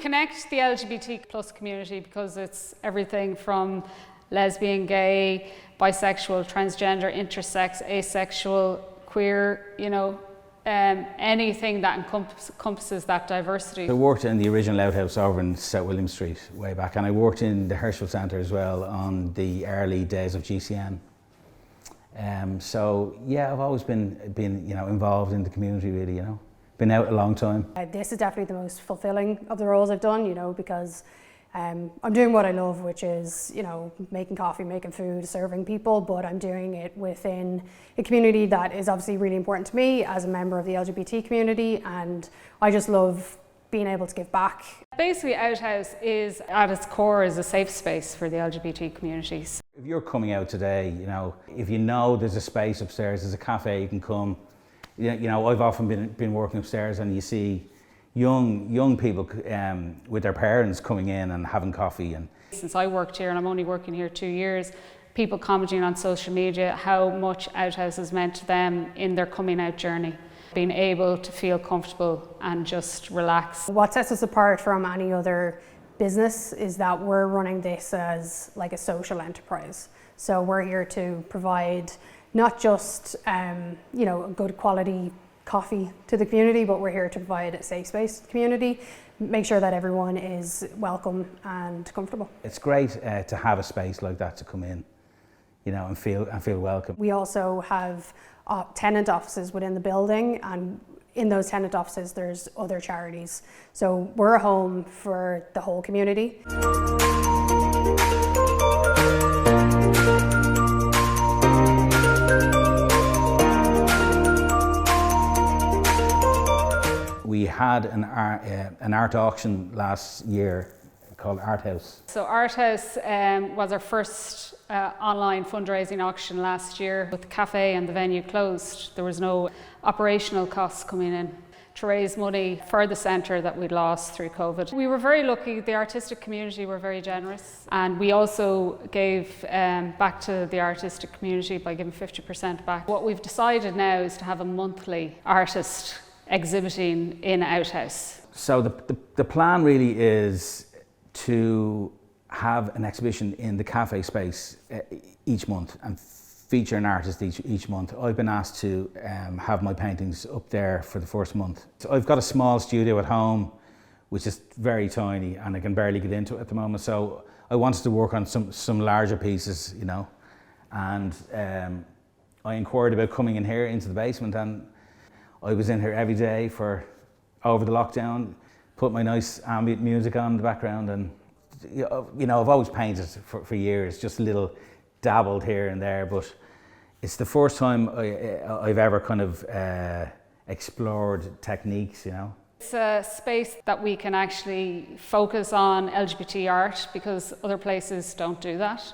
connect the LGBT plus community because it's everything from lesbian, gay, bisexual, transgender, intersex, asexual, queer, anything that encompasses that diversity. I worked in the original Outhouse over in South William Street way back, and I worked in the Herschel Centre as well on the early days of GCN. So yeah, I've always been involved in the community really, Been out a long time. This is definitely the most fulfilling of the roles I've done, because I'm doing what I love, which is, making coffee, making food, serving people, but I'm doing it within a community that is obviously really important to me as a member of the LGBT community, and I just love being able to give back. Basically, Outhouse is, at its core, is a safe space for the LGBT communities. If you're coming out today, if you know there's a space upstairs, there's a cafe you can come. I've often been working upstairs and you see young people with their parents coming in and having coffee. And since I worked here, and I'm only working here 2 years, people commenting on social media how much Outhouse has meant to them in their coming out journey. Being able to feel comfortable and just relax. What sets us apart from any other business is that we're running this as like a social enterprise. So we're here to provide not just good quality coffee to the community, but we're here to provide a safe space to the community, make sure that everyone is welcome and comfortable. It's great to have a space like that to come in, and feel welcome. We also have tenant offices within the building, and in those tenant offices there's other charities. So we're a home for the whole community. We had an art auction last year called Outhouse. So Outhouse was our first online fundraising auction last year. With the cafe and the venue closed, there was no operational costs coming in to raise money for the centre that we'd lost through COVID. We were very lucky, the artistic community were very generous, and we also gave back to the artistic community by giving 50% back. What we've decided now is to have a monthly artist exhibiting in Outhouse. So the plan really is to have an exhibition in the cafe space each month and feature an artist each month. I've been asked to have my paintings up there for the first month. So I've got a small studio at home, which is very tiny, and I can barely get into it at the moment. So I wanted to work on some larger pieces, and I inquired about coming in here into the basement, and I was in here every day for over the lockdown, put my nice ambient music on in the background, and I've always painted for years, just a little dabbled here and there, but it's the first time I've ever kind of explored techniques, It's a space that we can actually focus on LGBT art because other places don't do that.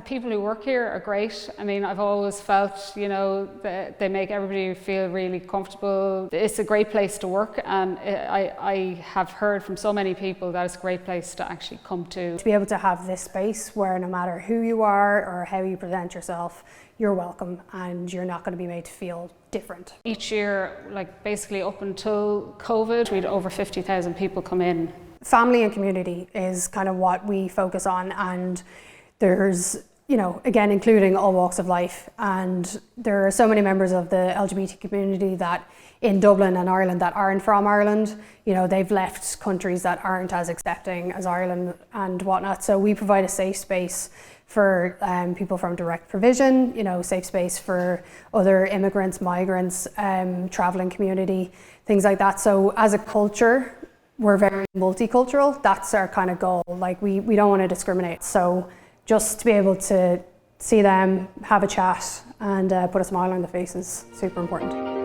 People who work here are great. I mean, I've always felt, that they make everybody feel really comfortable. It's a great place to work, and I have heard from so many people that it's a great place to actually come to. To be able to have this space where no matter who you are or how you present yourself, you're welcome and you're not going to be made to feel different. Each year, basically up until COVID, we had over 50,000 people come in. Family and community is kind of what we focus on, and there's again, including all walks of life. And there are so many members of the LGBT community that in Dublin and Ireland that aren't from Ireland. They've left countries that aren't as accepting as Ireland and whatnot. So we provide a safe space for people from direct provision, safe space for other immigrants, migrants, traveling community, things like that. So as a culture, we're very multicultural. That's our kind of goal. We don't want to discriminate. So just to be able to see them, have a chat, and put a smile on their faces, super important.